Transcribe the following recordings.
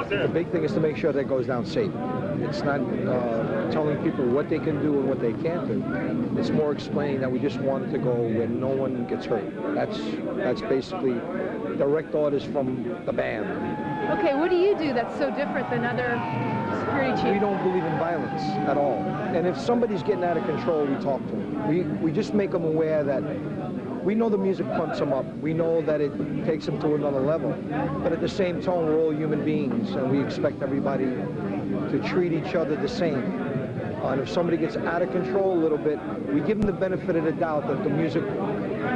The big thing is to make sure that it goes down safe. It's not telling people what they can do and what they can't do. It's more explaining that we just want it to go where no one gets hurt. That's basically direct orders from the band. Okay, what do you do that's so different than other security chiefs? We don't believe in violence at all. And if somebody's getting out of control, we talk to them. We just make them aware that we know the music pumps them up. We know that it takes them to another level. But at the same time, we're all human beings, and we expect everybody to treat each other the same. And if somebody gets out of control a little bit, we give them the benefit of the doubt that the music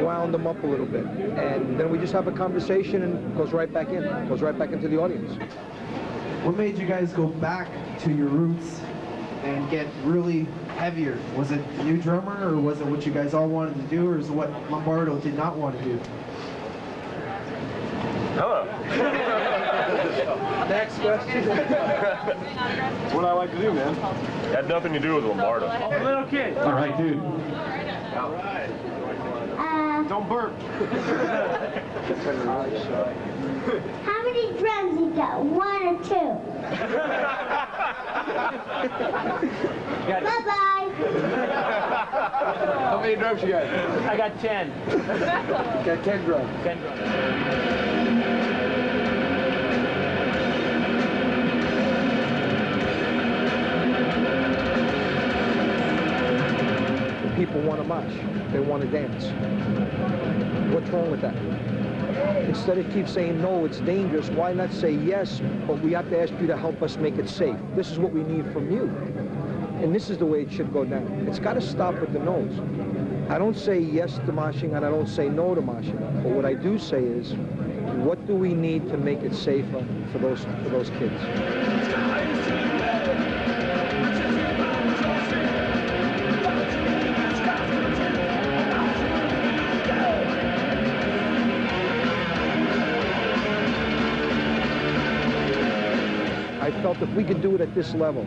wound them up a little bit. And then we just have a conversation and it goes right back in, goes right back into the audience. What made you guys go back to your roots and get really heavier? Was it the new drummer, or was it what you guys all wanted to do, or is it what Lombardo did not want to do? Hello. Next question. That's what I like to do, man. It had nothing to do with Lombardo. A little kid. All right, dude. All right. Don't burp. How many drums you got? 1 or 2? Bye-bye. How many drums you got? I got 10. Got 10 drums. 10 drums. People want to mosh. They want to dance. What's wrong with that? Instead of keep saying, no, it's dangerous, why not say yes, but we have to ask you to help us make it safe. This is what we need from you. And this is the way it should go down. It's got to stop with the no's. I don't say yes to moshing and I don't say no to moshing. But what I do say is, what do we need to make it safer for those kids? I felt if we could do it at this level,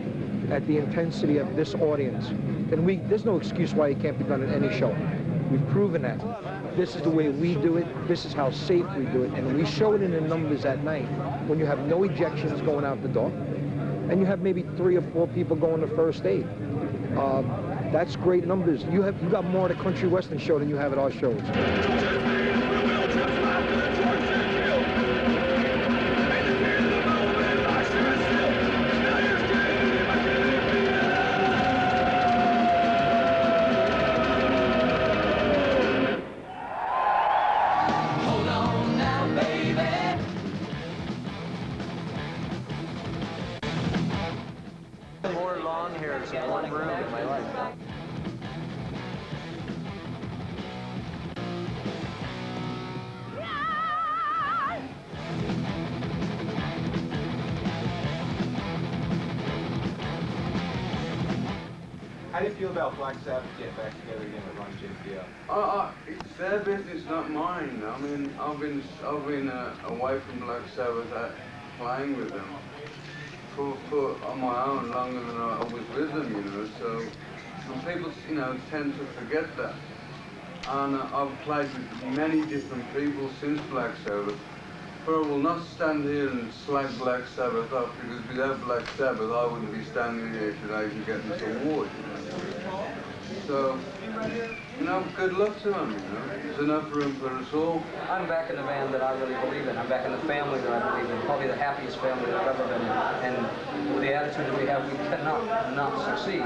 at the intensity of this audience, then there's no excuse why it can't be done at any show. We've proven that. This is the way we do it. This is how safe we do it. And we show it in the numbers at night when you have no ejections going out the door and you have maybe 3 or 4 people going to first aid. That's great numbers. You got more at a country western show than you have at our shows. How do you feel about Black Sabbath getting back together again with Ron JPL? It's their business, not mine. I mean, I've been away from Black Sabbath playing with them for on my own longer than I was with them, you know. So some people, you know, tend to forget that. And I've played with many different people since Black Sabbath. But I will not stand here and slag Black Sabbath off, because without Black Sabbath I wouldn't be standing here today to get this award, you know. So, you know, good luck to them, you know. There's enough room for us all. I'm back in the band that I really believe in. I'm back in the family that I believe in. Probably the happiest family that I've ever been in. And with the attitude that we have, we cannot not succeed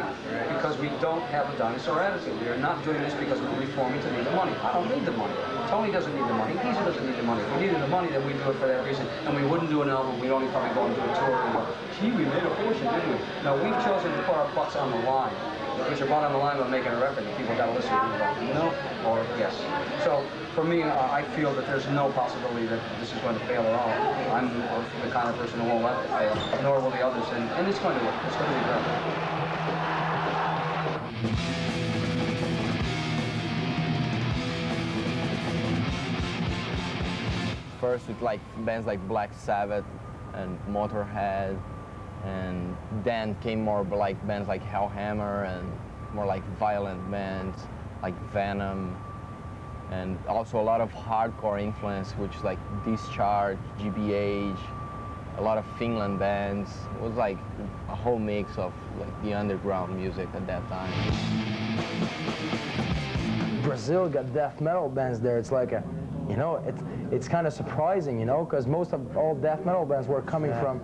because we don't have a dinosaur attitude. We are not doing this because we're reforming to need the money. I don't need the money. Tony doesn't need the money. Geezer doesn't need the money. If we needed the money, then we'd do it for that reason. And we wouldn't do an album. We'd only probably go and do a tour and go, gee, we made a fortune, didn't we? No, we've chosen to put our butts on the line. Put your butt on the line by making a record, and people got to listen to you go, no or yes. So for me, I feel that there's no possibility that this is going to fail at all. I'm the kind of person who won't let it fail, nor will the others, and it's going to work. It's going to be great. First with like bands like Black Sabbath and Motorhead, and then came more like bands like Hellhammer and more like violent bands like Venom, and also a lot of hardcore influence, which is like Discharge, GBH, a lot of Finland bands. It was like a whole mix of like the underground music at that time. Brazil got death metal bands there. It's like a, you know, it's kind of surprising, you know, because most of all death metal bands were coming from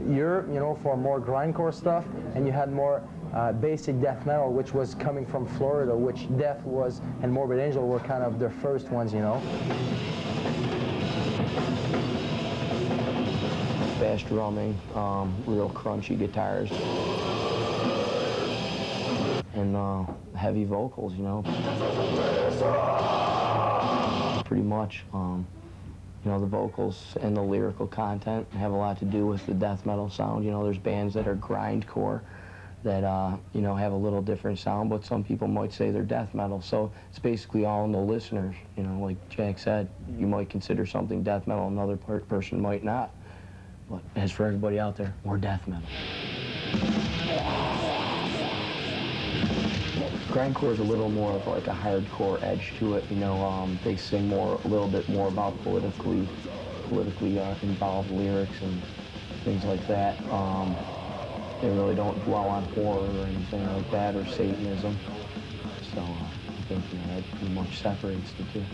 Europe, you know, for more grindcore stuff, and you had more basic death metal, which was coming from Florida, which Death was and Morbid Angel were kind of their first ones, you know. Fast drumming, real crunchy guitars, and heavy vocals, you know. Pretty much, you know, the vocals and the lyrical content have a lot to do with the death metal sound. You know, there's bands that are grindcore that, you know, have a little different sound, but some people might say they're death metal. So it's basically all in the listeners. You know, like Jack said, you might consider something death metal, another person might not. But as for everybody out there, we're death metal. Grindcore is a little more of like a hardcore edge to it, you know. They sing a little bit more about politically involved lyrics and things like that. They really don't dwell on horror or anything like that, or Satanism. So I think, you know, that pretty much separates the two.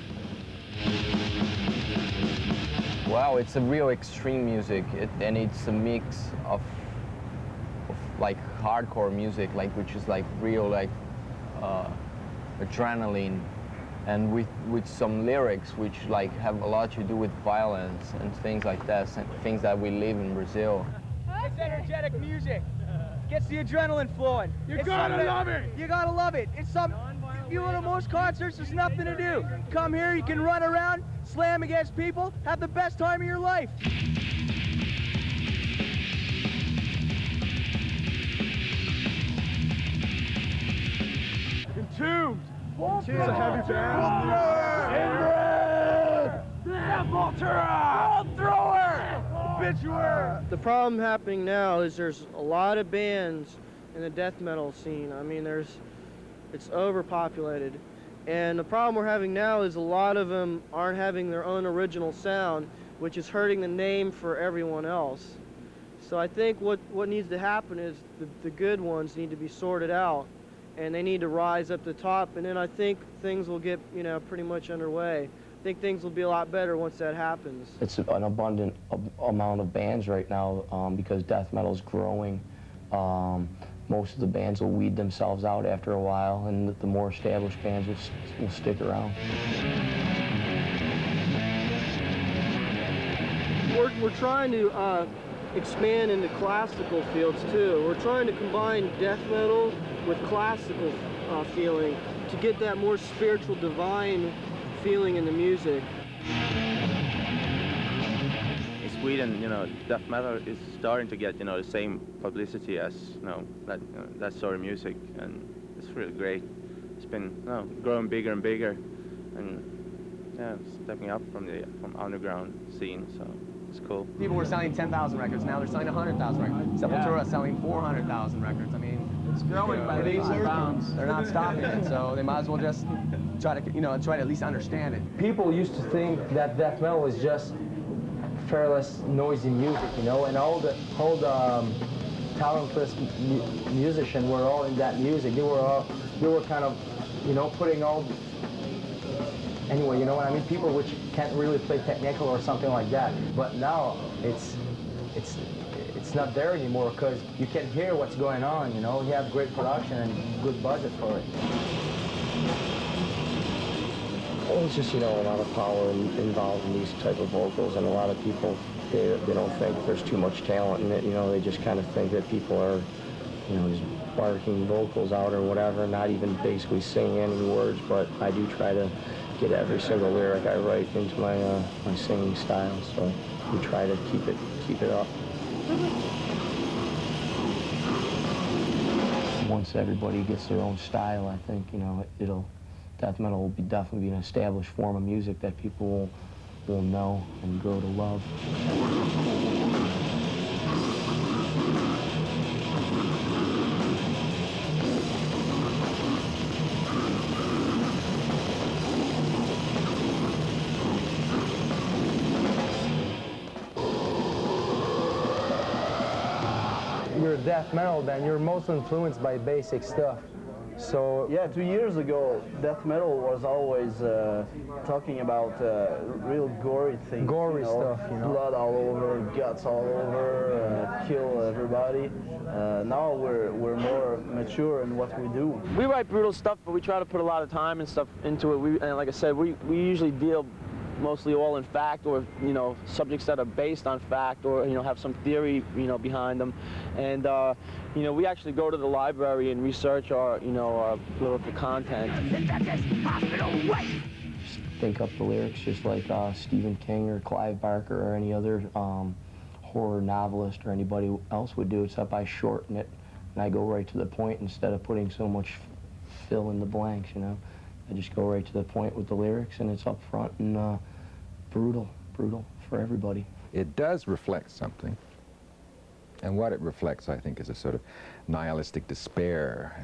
Wow, it's a real extreme music, and it's a mix of like hardcore music, like which is like real like adrenaline, and with some lyrics which like have a lot to do with violence and things like that, things that we live in Brazil. It's energetic music. Gets the adrenaline flowing. You gotta love it. You gotta love it. It's some. If you go to most concerts, there's nothing to do. Come here, you can run around, slam against people, have the best time of your life. Entombed. It's a heavy band. The problem happening now is there's a lot of bands in the death metal scene. I mean, it's overpopulated. And the problem we're having now is a lot of them aren't having their own original sound, which is hurting the name for everyone else. So I think what needs to happen is the good ones need to be sorted out, and they need to rise up the top, and then I think things will get, you know, pretty much underway. I think things will be a lot better once that happens. It's an abundant amount of bands right now because death metal is growing. Most of the bands will weed themselves out after a while, and the more established bands will stick around. We're trying to expand into classical fields too. We're trying to combine death metal with classical feeling to get that more spiritual, divine feeling in the music. In Sweden, you know, death metal is starting to get, you know, the same publicity as, you know, that sort of music, and it's really great. It's been, you know, growing bigger and bigger, and yeah, stepping up from underground scene, so it's cool. People were selling 10,000 records, now they're selling 100,000 records. Sepultura selling 400,000 records. I mean, it's growing by leaps and bounds. They're not stopping it, so they might as well just try to, you know, try to at least understand it. People used to think that death metal is just fairless, noisy music, you know, and all the talentless musicians were all in that music. They were kind of, you know, putting all. Anyway, you know what I mean? People which can't really play technical or something like that. But now it's not there anymore because you can hear what's going on, you know? You have great production and good budget for it. Well, it's just, you know, a lot of power involved in these type of vocals, and a lot of people, they don't think there's too much talent in it, you know? They just kind of think that people are, you know, just barking vocals out or whatever, not even basically singing any words, but I do try to get every single lyric I write into my my singing style, so we try to keep it up. Once everybody gets their own style, I think, you know, death metal will definitely be an established form of music that people will know and grow to love. death metal band, you're mostly influenced by basic stuff. So yeah, 2 years ago, death metal was always talking about real gory things. Gory stuff, you know. Blood all over, guts all over, kill everybody. Now we're more mature in what we do. We write brutal stuff, but we try to put a lot of time and stuff into it. And like I said, we usually deal mostly all in fact, or subjects that are based on fact, or have some theory behind them. And we actually go to the library and research our our lyrical content. Just think up the lyrics just like Stephen King or Clive Barker or any other horror novelist or anybody else would do, except I shorten it and I go right to the point instead of putting so much fill in the blanks, I just go right to the point with the lyrics, and it's up front and brutal for everybody. It does reflect something, and what it reflects, I think, is a sort of nihilistic despair.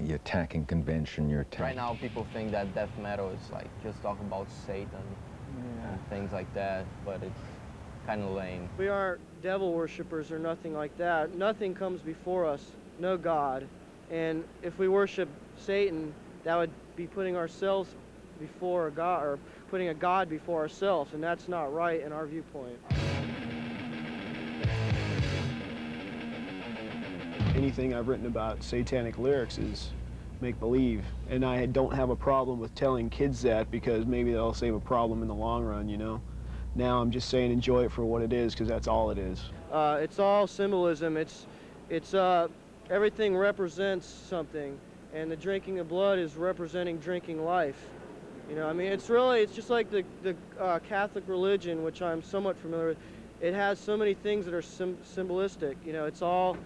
You're attacking convention, you're attacking... Right now, people think that death metal is like just talk about Satan and things like that, but it's kind of lame. We aren't devil worshippers or nothing like that. Nothing comes before us, no God. And if we worship Satan, that would be putting ourselves before a God, or putting a God before ourselves, and that's not right in our viewpoint. Anything I've written about satanic lyrics is make-believe, and I don't have a problem with telling kids that, because maybe they'll save a problem in the long run, Now I'm just saying enjoy it for what it is, because that's all it is. It's all symbolism. It's everything represents something, and the drinking of blood is representing drinking life. It's just like the Catholic religion, which I'm somewhat familiar with. It has so many things that are symbolistic. It's all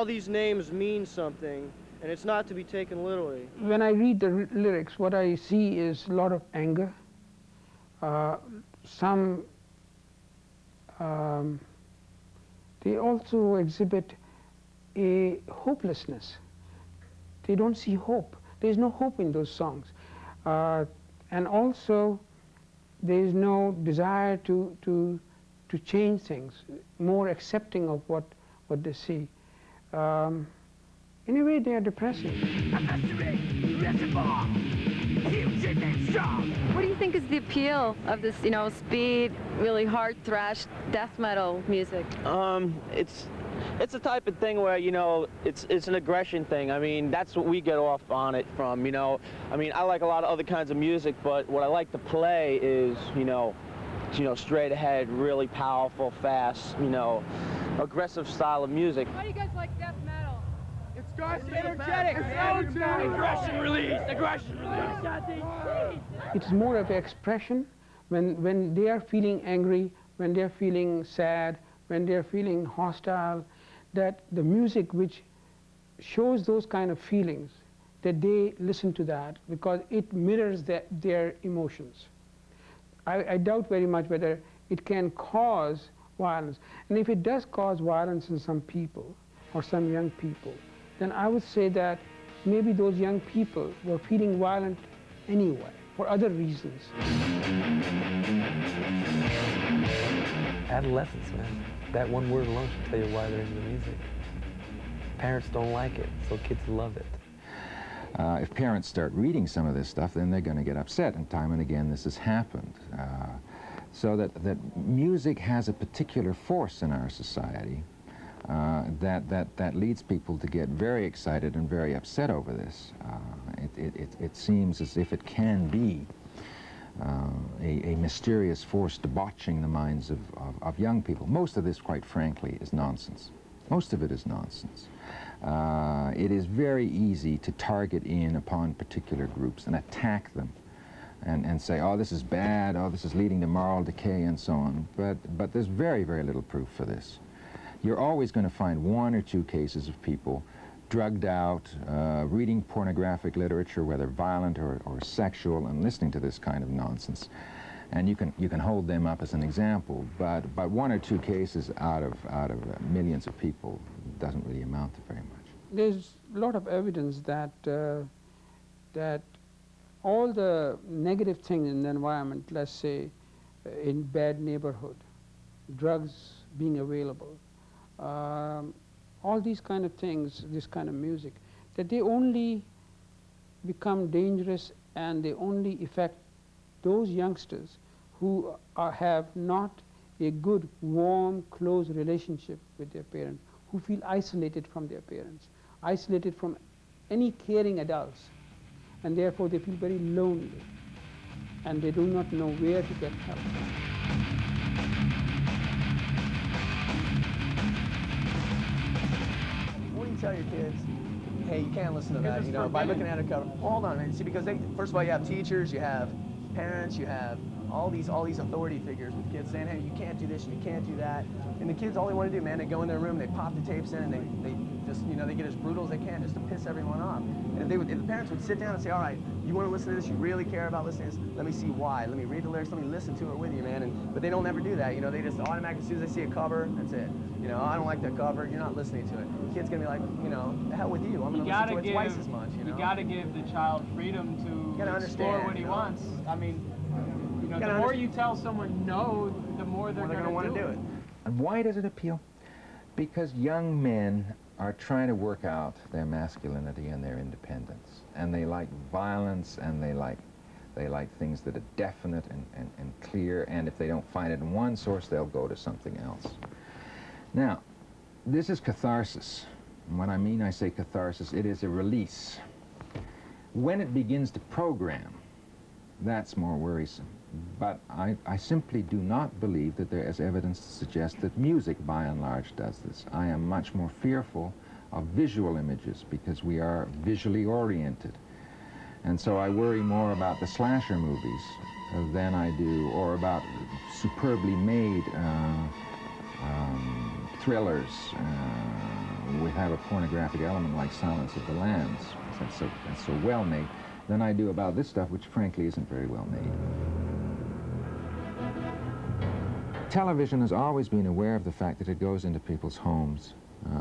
these names mean something, and it's not to be taken literally. When I read the lyrics, what I see is a lot of anger. They also exhibit a hopelessness. They don't see hope. There's no hope in those songs. And also, there is no desire to change things, more accepting of what they see. In a way, they are depressing. What do you think is the appeal of this, speed, really hard thrash, death metal music? It's a type of thing where, it's an aggression thing. I mean, that's what we get off on it from, I mean, I like a lot of other kinds of music, but what I like to play is, straight ahead, really powerful, fast, aggressive style of music. Why do you guys like death metal? It's got energetic. Aggression release. Aggression release. It's more of an expression when they are feeling angry, when they are feeling sad, when they are feeling hostile, that the music which shows those kind of feelings, that they listen to that because it mirrors their emotions. I doubt very much whether it can cause violence. And if it does cause violence in some people or some young people, then I would say that maybe those young people were feeling violent anyway, for other reasons. Adolescence, man. That one word alone should tell you why they're into the music. Parents don't like it, so kids love it. If parents start reading some of this stuff, then they're going to get upset, and time and again this has happened. So that music has a particular force in our society that leads people to get very excited and very upset over this. It seems as if it can be a mysterious force debauching the minds of young people. Most of this, quite frankly, is nonsense. Most of it is nonsense. It is very easy to target in upon particular groups and attack them and say, oh, this is bad, oh, this is leading to moral decay, and so on. But there's very, very little proof for this. You're always going to find one or two cases of people drugged out, reading pornographic literature, whether violent or sexual, and listening to this kind of nonsense. And you can hold them up as an example, but one or two cases out of millions of people doesn't really amount to very much. There's a lot of evidence that that all the negative things in the environment, let's say in bad neighborhood, drugs being available, all these kind of things, this kind of music, that they only become dangerous and they only affect those youngsters who have not a good, warm, close relationship with their parents, who feel isolated from their parents, isolated from any caring adults, and therefore they feel very lonely, and they do not know where to get help. What do you tell your kids? Hey, you can't listen to that, you know, by looking at a cover. Hold on, man. See, because first of all, you have teachers, you have parents, you have all these authority figures with kids saying, hey, you can't do this and you can't do that. And the kids, all they want to do, man, they go in their room, they pop the tapes in, and they just, you know, they get as brutal as they can just to piss everyone off. And if the parents would sit down and say, all right, you want to listen to this, you really care about listening to this, let me see why. Let me read the lyrics, let me listen to it with you, man. But they don't ever do that, you know, they just automatically, as soon as they see a cover, that's it. You know, I don't like that cover, you're not listening to it. The kid's going to be like, you know, the hell with you, I'm going to listen to it twice as much, you know. You got to give the child freedom to explore what he wants. I mean, you know, the more you tell someone no, the more they're going to want to do it. And why does it appeal? Because young men are trying to work out their masculinity and their independence. And they like violence, and they like things that are definite and clear, and if they don't find it in one source, they'll go to something else. Now, this is catharsis. And when I say catharsis, it is a release. When it begins to program, that's more worrisome. But I simply do not believe that there is evidence to suggest that music, by and large, does this. I am much more fearful of visual images because we are visually oriented. And so I worry more about the slasher movies than I do, or about superbly made thrillers which have a pornographic element like Silence of the Lambs. That's so well made, than I do about this stuff, which frankly isn't very well made. Television has always been aware of the fact that it goes into people's homes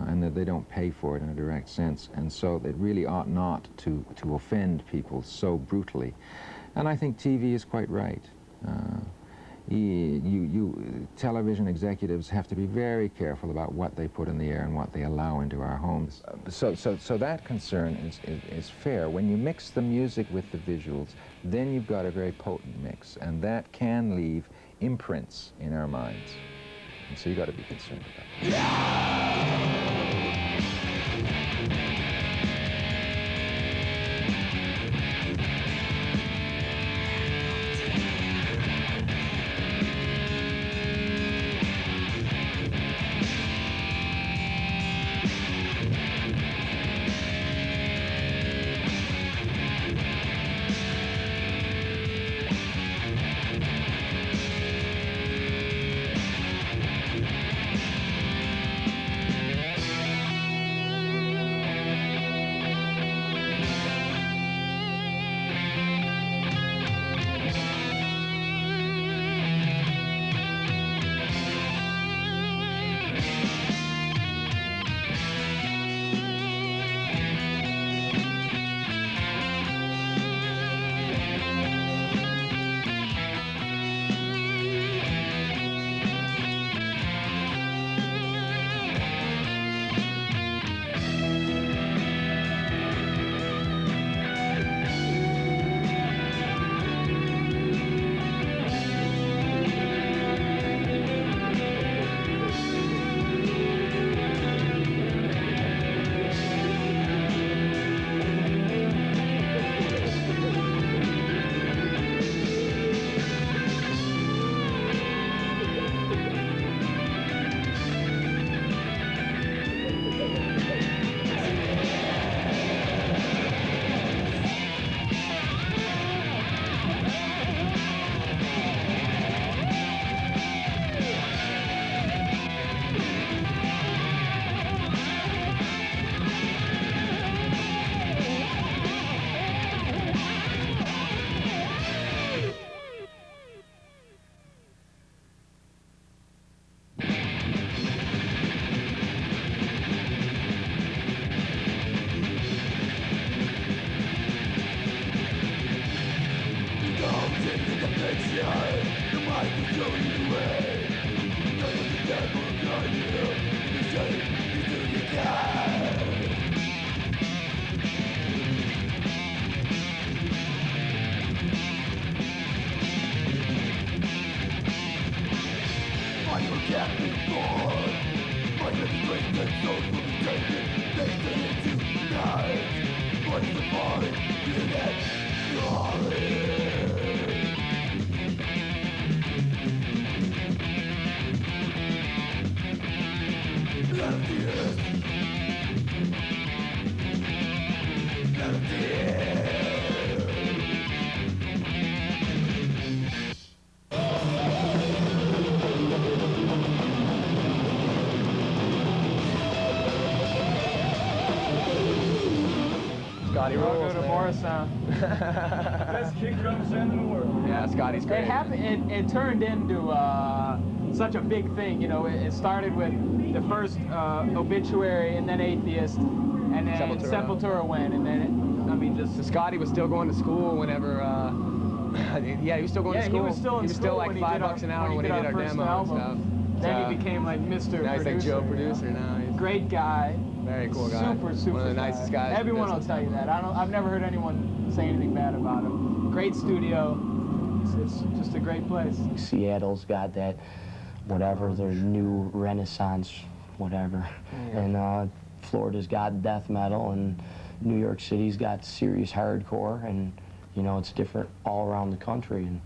and that they don't pay for it in a direct sense, and so it really ought not to offend people so brutally. And I think TV is quite right. Television executives have to be very careful about what they put in the air and what they allow into our homes. So that concern is fair. When you mix the music with the visuals, then you've got a very potent mix, and that can leave imprints in our minds. And so you've got to be concerned about that. Yeah. Scotty I'll rules, go to man. Morrisound. Best kick drum sound in the world. Yeah, Scotty's great. It turned into such a big thing. You know, it started with the first Obituary and then Atheist, and then Sepultura went, and then So Scotty was still going to school whenever. Yeah, he was still going to school. He was still in school like when $5 an hour when he did our first demo album. and stuff. Then he became like Mr. Now he's Producer. like Joe Producer now. He's Great guy. very cool guy. Super One of the nicest guys. in Everyone will business. tell you that. I've never heard anyone say anything bad about him. Great studio. It's just a great place. Seattle's got that, whatever, their new renaissance, whatever. Yeah. And Florida's got death metal, and New York City's got serious hardcore, and, you know, it's different all around the country. And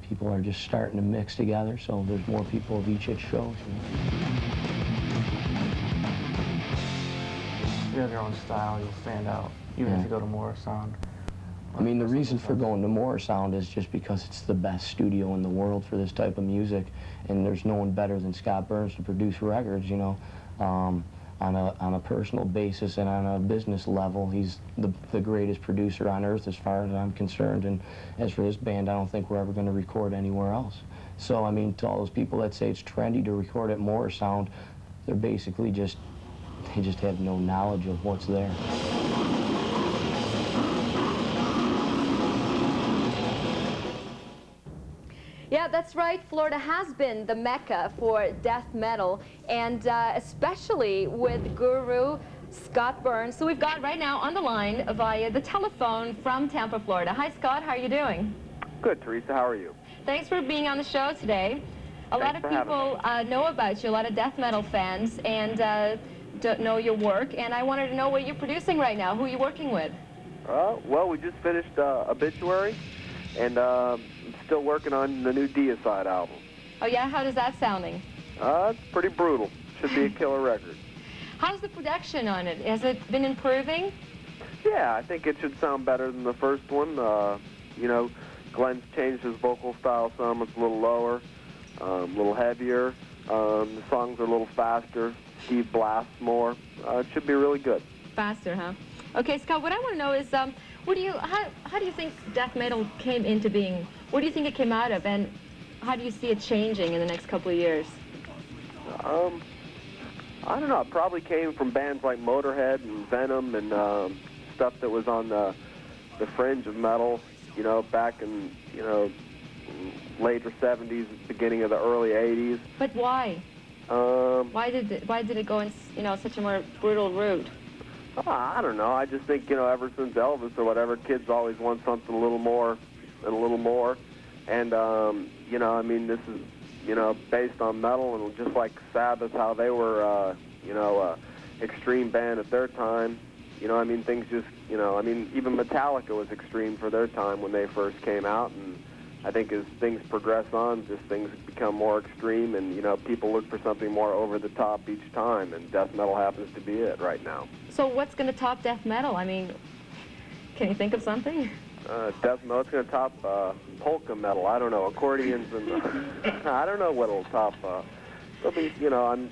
people are just starting to mix together, so there's more people of each at shows. You have your own style, you'll stand out, even if you go to Morrisound. I mean, the reason for going to Morrisound is just because it's the best studio in the world for this type of music, and there's no one better than Scott Burns to produce records, you know. On a personal basis and on a business level, he's the greatest producer on earth as far as I'm concerned. And as for this band, I don't think we're ever going to record anywhere else. So, I mean, to all those people that say it's trendy to record at Morrisound, they're basically they just have no knowledge of what's there. Yeah, that's right. Florida has been the mecca for death metal, and especially with guru Scott Burns, who we've got right now on the line via the telephone from Tampa, Florida. Hi, Scott. How are you doing? Good, Teresa. How are you? Thanks for being on the show today. A lot of people know about you, a lot of death metal fans, and don't know your work, and I wanted to know what you're producing right now. Who are you working with? Well, we just finished Obituary, and still working on the new Deicide album. Oh, yeah? How does that sounding? It's pretty brutal. Should be a killer record. How's the production on it? Has it been improving? Yeah, I think it should sound better than the first one. You know, Glenn's changed his vocal style some. It's a little lower, a little heavier. The songs are a little faster. Steve blasts more. It should be really good. Faster, huh? Okay, Scott, what I want to know is, how do you think death metal came into being? Where do you think it came out of, and how do you see it changing in the next couple of years? I don't know. It probably came from bands like Motorhead and Venom and stuff that was on the fringe of metal, you know, back in, you know, later 70s, beginning of the early 80s. But why? Why did it go in, you know, such a more brutal route? I don't know. I just think, you know, ever since Elvis or whatever, kids always want something a little more and a little more. And, you know, I mean, this is, you know, based on metal, and just like Sabbath, how they were, you know, extreme band at their time. You know, I mean, things just, you know, I mean, even Metallica was extreme for their time when they first came out, and I think as things progress on, just things become more extreme, and, you know, people look for something more over the top each time, and death metal happens to be it right now. So what's going to top death metal? I mean, can you think of something? Death metal, it's going to top polka metal. I don't know, accordions, and I don't know what it'll top. It'll be, you know, I'm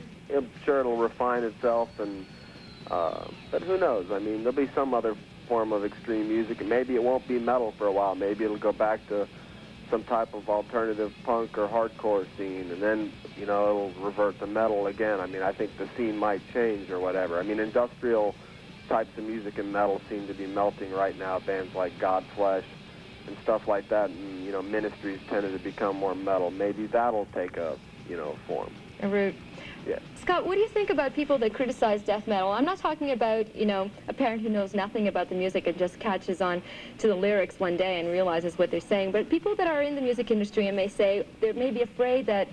sure it'll refine itself, and but who knows? I mean, there'll be some other form of extreme music, and maybe it won't be metal for a while. Maybe it'll go back to some type of alternative punk or hardcore scene, and then, you know, it'll revert to metal again. I mean, I think the scene might change or whatever. I mean, industrial types of music and metal seem to be melting right now. Bands like Godflesh and stuff like that, and, you know, Ministries tended to become more metal. Maybe that'll take a, you know, form. A route. Yeah. Scott, what do you think about people that criticize death metal? I'm not talking about, you know, a parent who knows nothing about the music and just catches on to the lyrics one day and realizes what they're saying, but people that are in the music industry and may say, they may be afraid that,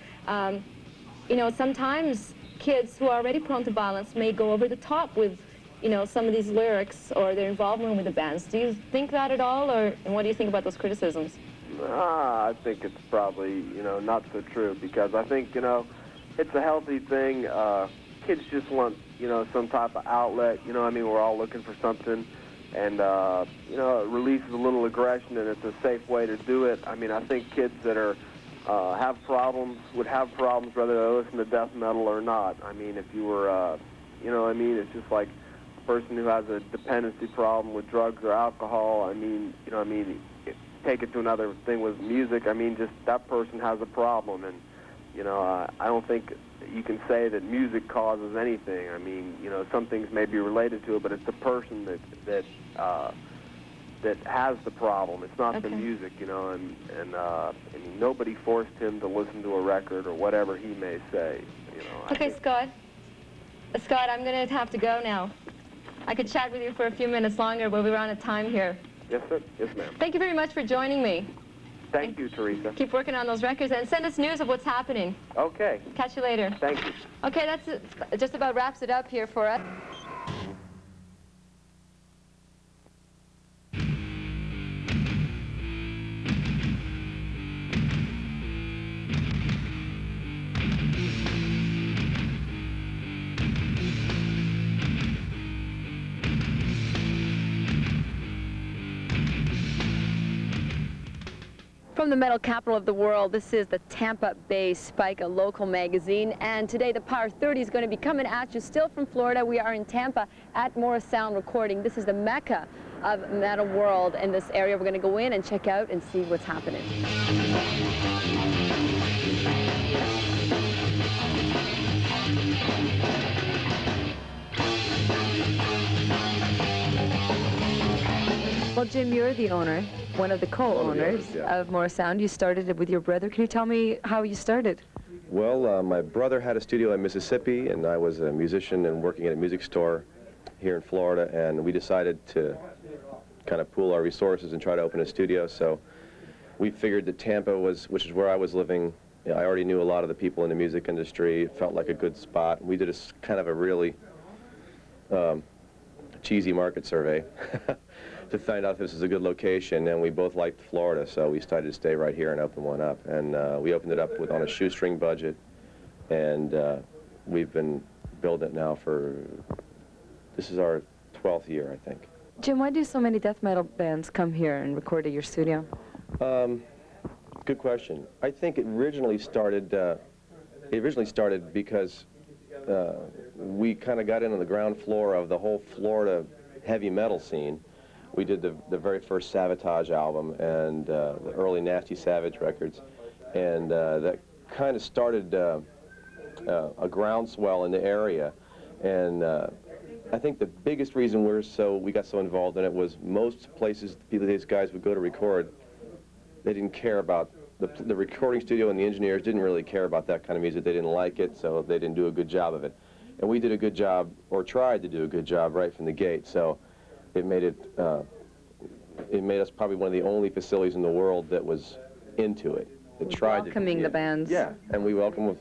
you know, sometimes kids who are already prone to violence may go over the top with, you know, some of these lyrics or their involvement with the bands. Do you think that at all, or and what do you think about those criticisms? I think it's probably, you know, not so true, because I think, you know, it's a healthy thing. Kids just want, you know, some type of outlet. You know, I mean, we're all looking for something, and you know, it releases a little aggression, and it's a safe way to do it. I mean, I think kids that are would have problems whether they listen to death metal or not. I mean, if you were, you know what I mean? It's just like a person who has a dependency problem with drugs or alcohol. I mean, you know what I mean? Take it to another thing with music. I mean, just that person has a problem, and you know, I don't think you can say that music causes anything. I mean, you know, some things may be related to it, but it's the person that has the problem. It's not the music, you know, and I mean, nobody forced him to listen to a record or whatever he may say, you know. Okay, Scott. Scott, I'm going to have to go now. I could chat with you for a few minutes longer, but we're out of time here. Yes, sir. Yes, ma'am. Thank you very much for joining me. Thank you, Teresa. Keep working on those records and send us news of what's happening. Okay. Catch you later. Thank you. Okay, that's it. Just about wraps it up here for us. From the metal capital of the world, this is the Tampa Bay Spike, a local magazine, and today the Power 30 is going to be coming at you still from Florida. We are in Tampa at Morris Sound Recording. This is the mecca of metal world in this area. We're going to go in and check out and see what's happening. Well, Jim, you're the owner, one of the co-owners of Morris Sound. You started it with your brother. Can you tell me how you started? Well, my brother had a studio in Mississippi, and I was a musician and working at a music store here in Florida, and we decided to kind of pool our resources and try to open a studio. So we figured that Tampa which is where I was living. You know, I already knew a lot of the people in the music industry. It felt like a good spot. We did kind of a really cheesy market survey to find out if this is a good location, and we both liked Florida, so we decided to stay right here and open one up. And we opened it up on a shoestring budget, and we've been building it now this is our 12th year, I think. Jim, why do so many death metal bands come here and record at your studio? Good question. I think it originally started because we kind of got in on the ground floor of the whole Florida heavy metal scene. We did the very first Sabotage album and the early Nasty Savage records, and that kind of started a groundswell in the area. And I think the biggest reason we got so involved in it was most places these guys would go to record, they didn't care about the recording studio, and the engineers didn't really care about that kind of music. They didn't like it, so they didn't do a good job of it. And we did a good job, or tried to do a good job right from the gate. So it made us probably one of the only facilities in the world that was into it. That tried welcoming the bands. Yeah, and we welcomed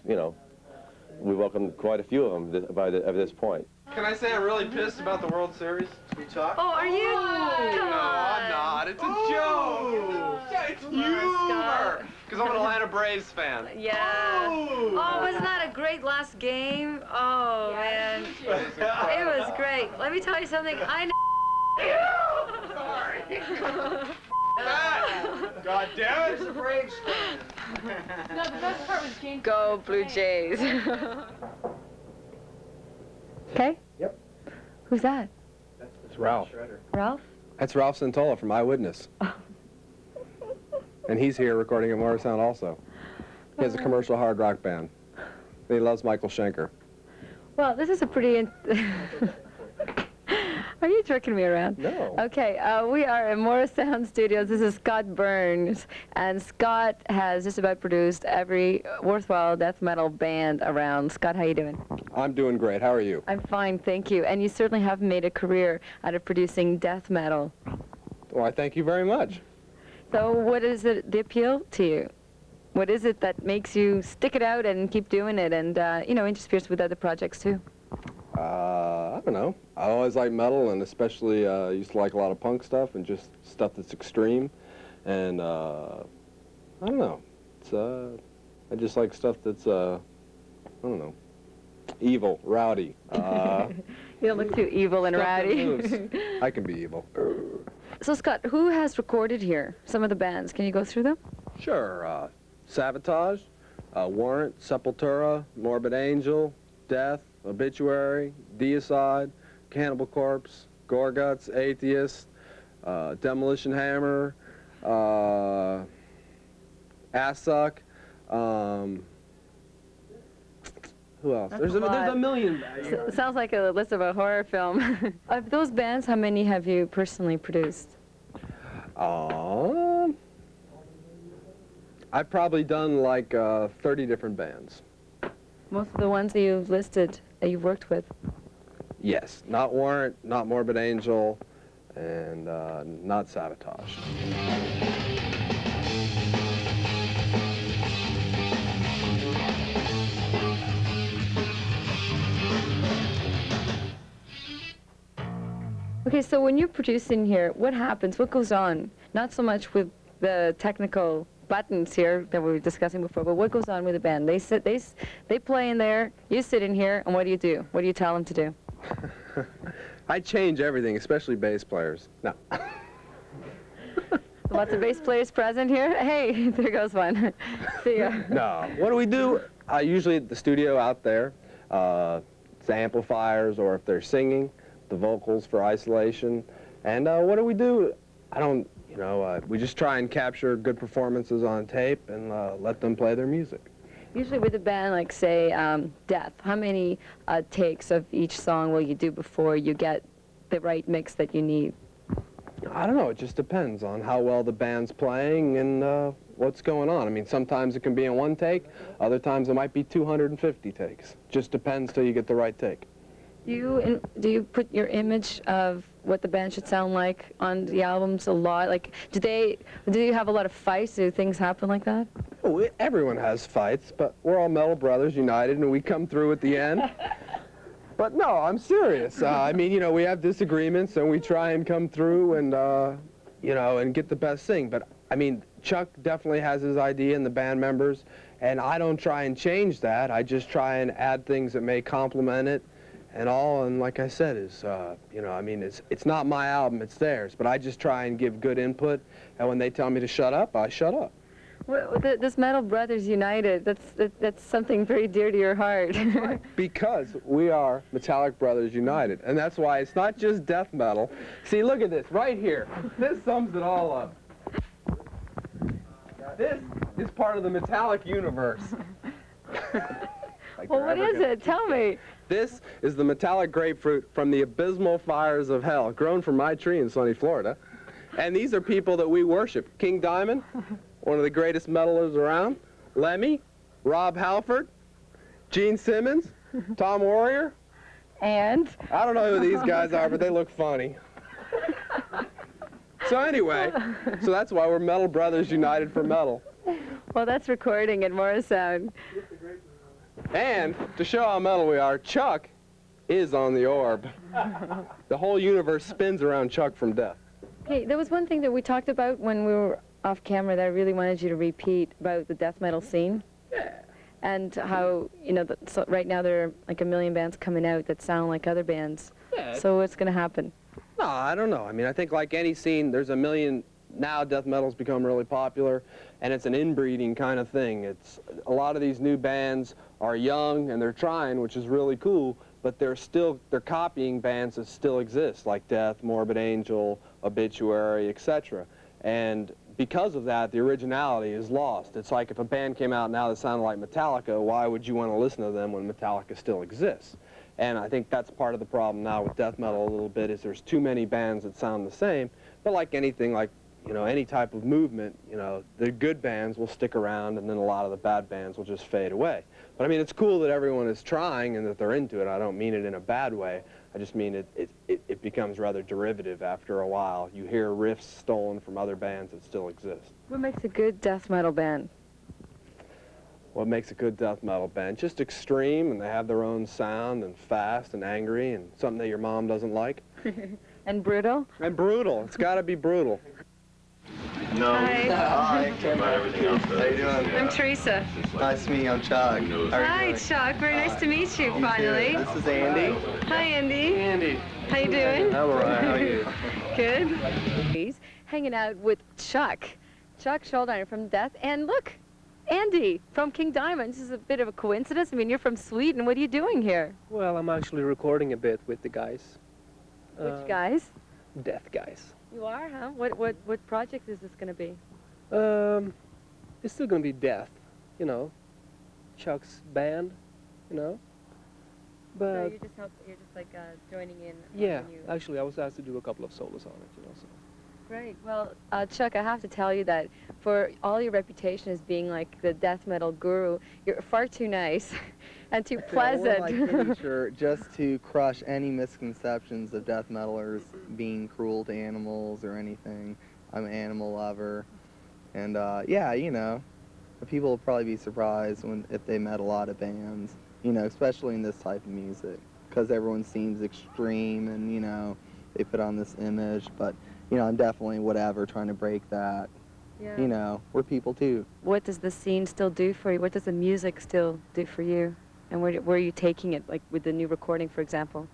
quite a few of them at this point. Can I say I'm really pissed about the World Series? Can we talk? Oh, are you? Come on. No, I'm not. It's a joke. Yeah, it's humor. Because I'm an Atlanta Braves fan. Yeah. Oh, wasn't that a great last game? Oh, man. It was great. Let me tell you something. I know. Sorry. God damn it. It's a Braves fan. No, the best part was game. Go Blue Jays. Okay? Yep. Who's that? It's Ralph. Ralph? That's Ralph Santola from Eyewitness. And he's here recording at Morris Sound also. He has a commercial hard rock band. And he loves Michael Schenker. Well, this is a pretty... Are you jerking me around? No. Okay, we are at Morris Sound Studios. This is Scott Burns, and Scott has just about produced every worthwhile death metal band around. Scott, how you doing? I'm doing great. How are you? I'm fine, thank you. And you certainly have made a career out of producing death metal. Well, I thank you very much. So what is the appeal to you? What is it that makes you stick it out and keep doing it and, intersperse with other projects too? I don't know. I always like metal, and especially used to like a lot of punk stuff and just stuff that's extreme. And I don't know. It's I just like stuff that's I don't know, evil, rowdy. You don't look too evil and Stuff that rowdy. moves. I can be evil. So Scott, who has recorded here? Some of the bands. Can you go through them? Sure. Sabotage, Warrant, Sepultura, Morbid Angel, Death, Obituary, Deicide, Cannibal Corpse, Gorguts, Atheist, Demolition Hammer, Asssuck. Who else? There's a million. Sounds like a list of a horror film. Of those bands, how many have you personally produced? I've probably done like 30 different bands. Most of the ones that you've listed that you've worked with? Yes, not Warrant, not Morbid Angel, and not Sabotage. Okay, so when you're producing here, what happens? What goes on? Not so much with the technical buttons here that we were discussing before, but what goes on with the band? They sit, they play in there, you sit in here, and what do you do? What do you tell them to do? I change everything, especially bass players. No. Lots of bass players present here. Hey, there goes one. See ya. No. What do we do? Usually at the studio out there, it's the amplifiers, or if they're singing, the vocals for isolation. And what do? I don't, we just try and capture good performances on tape and let them play their music. Usually with a band like, say, Death, how many takes of each song will you do before you get the right mix that you need? I don't know. It just depends on how well the band's playing and what's going on. I mean, sometimes it can be in one take. Other times it might be 250 takes. Just depends till you get the right take. Do you put your image of what the band should sound like on the albums a lot? Like, do you have a lot of fights? Do things happen like that? Oh, everyone has fights, but we're all metal brothers united, and we come through at the end. But no, I'm serious. I mean, we have disagreements, and we try and come through and, and get the best thing. But, I mean, Chuck definitely has his idea and the band members, and I don't try and change that. I just try and add things that may complement it and all. And like I said, it's not my album, it's theirs. But I just try and give good input, and when they tell me to shut up, I shut up. Well, this Metal Brothers United, that's something very dear to your heart. Because we are Metallic Brothers United, and that's why it's not just death metal. See, look at this, right here. This sums it all up. This is part of the Metallic universe. Well, what is it? Tell me. This is the metallic grapefruit from the abysmal fires of hell, grown from my tree in sunny Florida. And these are people that we worship. King Diamond, one of the greatest metalers around, Lemmy, Rob Halford, Gene Simmons, Tom Warrior. And? I don't know who these guys are, but they look funny. So anyway, so that's why we're Metal Brothers United for Metal. Well, that's recording at Morrisound. And to show how metal we are, Chuck is on the orb. The whole universe spins around Chuck from Death. Hey, there was one thing that we talked about when we were off camera that I really wanted you to repeat about the death metal scene. Yeah. And how, so right now there are like a million bands coming out that sound like other bands. Yeah. So what's going to happen? No, I don't know. I mean, I think like any scene, there's a million. Now death metal's become really popular, and it's an inbreeding kind of thing. It's a lot of these new bands are young and they're trying, which is really cool, but they're copying bands that still exist, like Death, Morbid Angel, Obituary, etc. And because of that, the originality is lost. It's like if a band came out now that sounded like Metallica, why would you want to listen to them when Metallica still exists? And I think that's part of the problem now with death metal a little bit, is there's too many bands that sound the same. But like anything, like any type of movement, the good bands will stick around, and then a lot of the bad bands will just fade away. But I mean, it's cool that everyone is trying and that they're into it. I don't mean it in a bad way. I just mean it becomes rather derivative after a while. You hear riffs stolen from other bands that still exist. What makes a good death metal band? What makes a good death metal band? Just extreme, and they have their own sound, and fast and angry, and something that your mom doesn't like. And brutal? And brutal. It's got to be brutal. No. Hi. Hi. How you doing? I'm Teresa. Nice to meet you. I'm Chuck. How are you Hi, doing? Chuck. Very nice to meet you, finally. This is Andy. Hi, Andy. Andy. How you doing? I'm all right. How are you? Good. He's hanging out with Chuck. Chuck Schuldiner from Death. And look, Andy from King Diamond. This is a bit of a coincidence. I mean, you're from Sweden. What are you doing here? Well, I'm actually recording a bit with the guys. Which guys? Death guys. You are, huh? What project is this going to be? It's still gonna be Death, you know, Chuck's band, you know. But So you're just like joining in. yeah, when you... actually, I was asked to do a couple of solos on it, you know. So. Great. Well, Chuck, I have to tell you that for all your reputation as being like the death metal guru, you're far too nice and too pleasant. I wore my kitty shirt just to crush any misconceptions of death metalers being cruel to animals or anything. I'm an animal lover. And yeah, you know, people will probably be surprised if they met a lot of bands, you know, especially in this type of music, because everyone seems extreme and, you know, they put on this image, but, you know, I'm definitely whatever, trying to break that. Yeah. You know, we're people too. What does the scene still do for you? What does the music still do for you? And where are you taking it, like with the new recording, for example?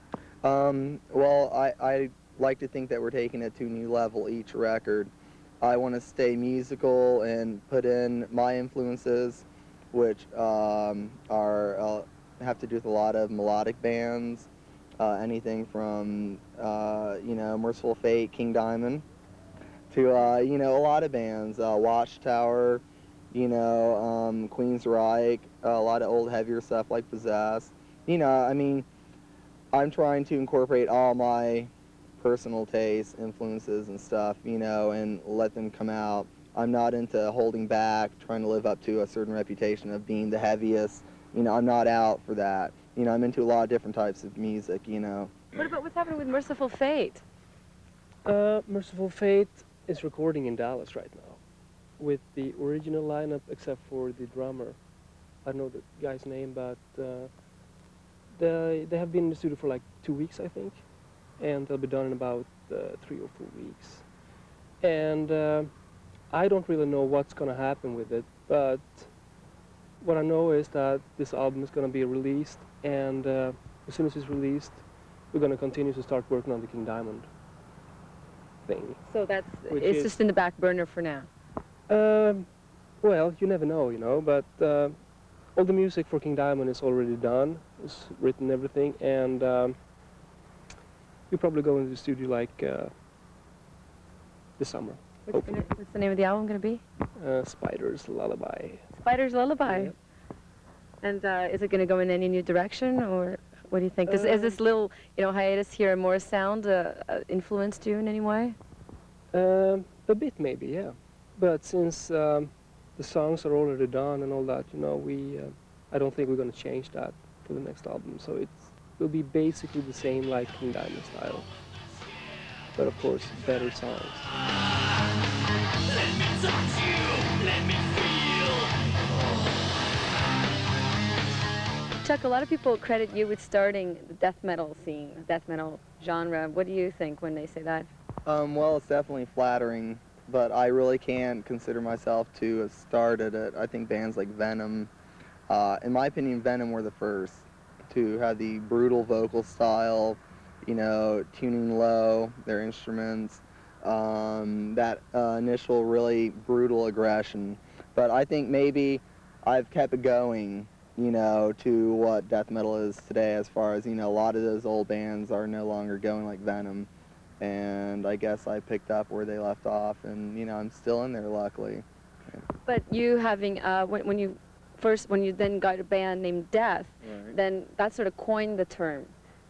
Well, I like to think that we're taking it to a new level each record. I want to stay musical and put in my influences, which have to do with a lot of melodic bands, anything from you know, Merciful Fate, King Diamond, to you know, a lot of bands, Watchtower, you know, Queensryche, a lot of old heavier stuff like Possessed. You know, I mean, I'm trying to incorporate all my personal tastes, influences and stuff, you know, and let them come out. I'm not into holding back, trying to live up to a certain reputation of being the heaviest. You know, I'm not out for that. You know, I'm into a lot of different types of music, you know. What about what's happening with Merciful Fate? Merciful Fate is recording in Dallas right now with the original lineup except for the drummer. I don't know the guy's name, but they have been in the studio for like 2 weeks, I think. And they'll be done in about 3 or 4 weeks. And I don't really know what's going to happen with it, but what I know is that this album is going to be released, and as soon as it's released, we're going to continue to start working on the King Diamond thing. So it's just in the back burner for now? Well, you never know, you know, but all the music for King Diamond is already done, it's written, everything, and we'll probably go into the studio like this summer. What's the name of the album going to be? Spider's Lullaby. Spider's Lullaby. Yep. And is it going to go in any new direction, or what do you think? Is this little, you know, hiatus here and more sound influenced you in any way? A bit maybe, yeah. But since the songs are already done and all that, you know, I don't think we're going to change that for the next album. So it will be basically the same like King Diamond style. But of course, better songs. Let me touch you, let me feel. Chuck, a lot of people credit you with starting the death metal scene, the death metal genre. What do you think when they say that? Well, it's definitely flattering, but I really can't consider myself to have started it. I think bands like Venom, in my opinion, Venom were the first to have the brutal vocal style, you know, tuning low, their instruments, that initial really brutal aggression. But I think maybe I've kept it going, you know, to what death metal is today, as far as, you know, a lot of those old bands are no longer going like Venom. And I guess I picked up where they left off, and, you know, I'm still in there, luckily. But you having, when you then got a band named Death, Right. then that sort of coined the term.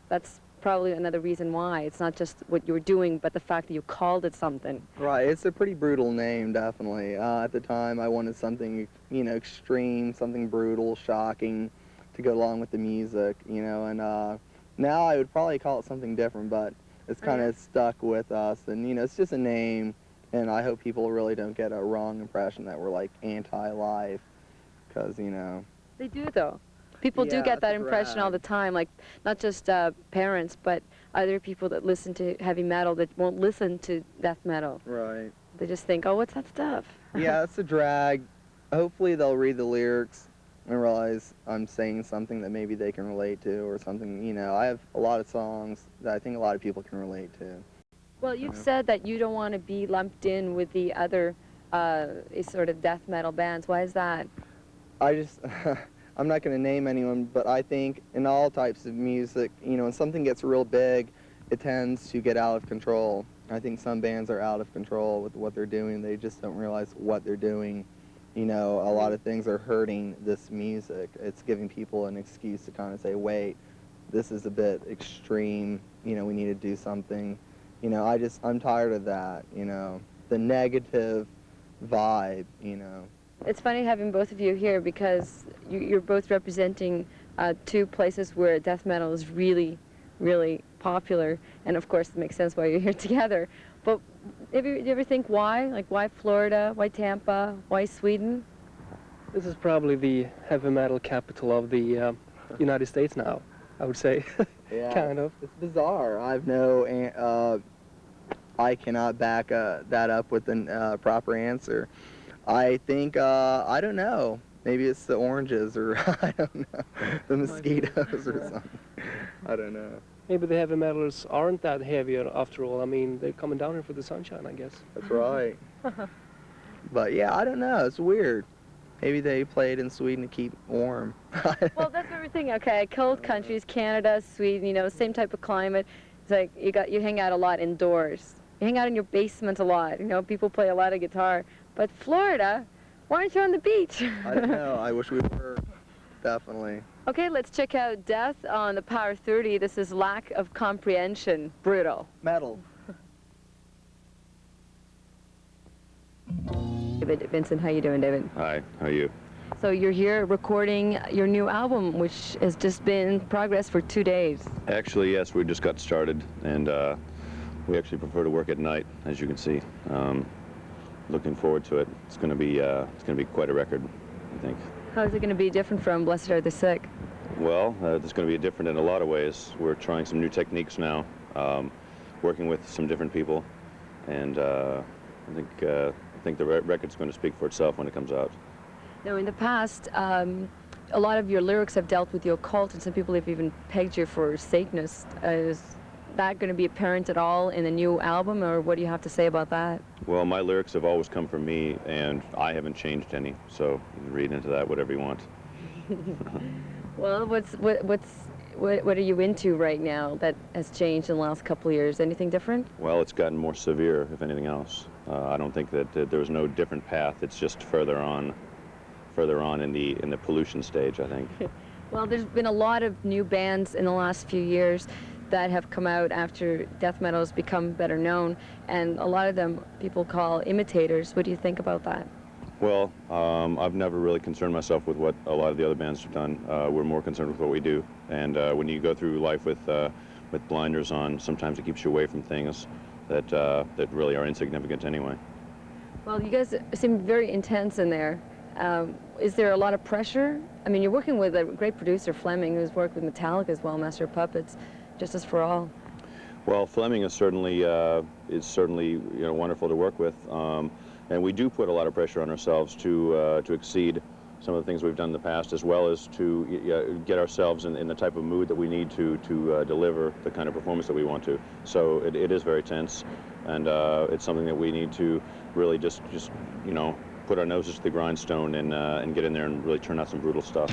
That's probably another reason why. It's not just what you were doing, but the fact that you called it something. Right, it's a pretty brutal name, definitely. At the time, I wanted something, you know, extreme, something brutal, shocking, to go along with the music, you know, and now I would probably call it something different, but it's kind of stuck with us, and, you know, it's just a name, and I hope people really don't get a wrong impression that we're, like, anti-life, because, you know. They do, though. People do get that impression all the time, like not just parents, but other people that listen to heavy metal that won't listen to death metal. Right. They just think, oh, what's that stuff? Yeah, it's a drag. Hopefully they'll read the lyrics and realize I'm saying something that maybe they can relate to or something, you know. I have a lot of songs that I think a lot of people can relate to. Well, you've said that you don't want to be lumped in with the other sort of death metal bands. Why is that? I just, I'm not going to name anyone, but I think in all types of music, you know, when something gets real big, it tends to get out of control. I think some bands are out of control with what they're doing. They just don't realize what they're doing. You know, a lot of things are hurting this music. It's giving people an excuse to kind of say, wait, this is a bit extreme. You know, we need to do something. You know, I'm tired of that, you know, the negative vibe, you know. It's funny having both of you here because you're both representing two places where death metal is really, really popular. And of course, it makes sense why you're here together. But do you ever think why? Like, why Florida? Why Tampa? Why Sweden? This is probably the heavy metal capital of the United States now, I would say. Yeah, kind of. It's bizarre. I cannot back that up with a proper answer. I think, I don't know. Maybe it's the oranges or, I don't know, the mosquitoes or something. I don't know. Maybe the heavy metalers aren't that heavy after all. I mean, they're coming down here for the sunshine, I guess. That's right. But yeah, I don't know. It's weird. Maybe they played in Sweden to keep warm. Well, that's what we're thinking. Okay, cold countries, Canada, Sweden, you know, same type of climate. It's like you hang out a lot indoors. You hang out in your basement a lot. You know, people play a lot of guitar. But Florida, why aren't you on the beach? I don't know. I wish we were. Definitely. Okay, let's check out Death on the Power 30. This is Lack of Comprehension. Brutal. Metal. David, Vincent, how you doing, David? Hi, how are you? So you're here recording your new album, which has just been in progress for 2 days. Actually, yes, we just got started, and we actually prefer to work at night, as you can see. Looking forward to it. It's going to be quite a record, I think. How is it going to be different from Blessed Are the Sick? Well, it's going to be different in a lot of ways. We're trying some new techniques now, working with some different people, and I think the record's going to speak for itself when it comes out. Now, in the past, a lot of your lyrics have dealt with the occult, and some people have even pegged you for Satanist. Is that going to be apparent at all in the new album, or what do you have to say about that? Well, my lyrics have always come from me, and I haven't changed any, so you can read into that whatever you want. Well, what are you into right now that has changed in the last couple of years? Anything different? Well, it's gotten more severe, if anything else. I don't think that there was no different path. It's just further on in the pollution stage, I think. Well, there's been a lot of new bands in the last few years that have come out after death metal has become better known, and a lot of them people call imitators. What do you think about that? Well, I've never really concerned myself with what a lot of the other bands have done. We're more concerned with what we do, and when you go through life with blinders on, sometimes it keeps you away from things that really are insignificant anyway. Well, you guys seem very intense in there. Is there a lot of pressure? I mean, you're working with a great producer, Fleming, who's worked with Metallica as well, Master of Puppets, Justice for All. Well, Fleming is certainly wonderful to work with, and we do put a lot of pressure on ourselves to exceed some of the things we've done in the past, as well as to get ourselves in the type of mood that we need to deliver the kind of performance that we want to. So it is very tense, and it's something that we need to really just put our noses to the grindstone and get in there and really turn out some brutal stuff.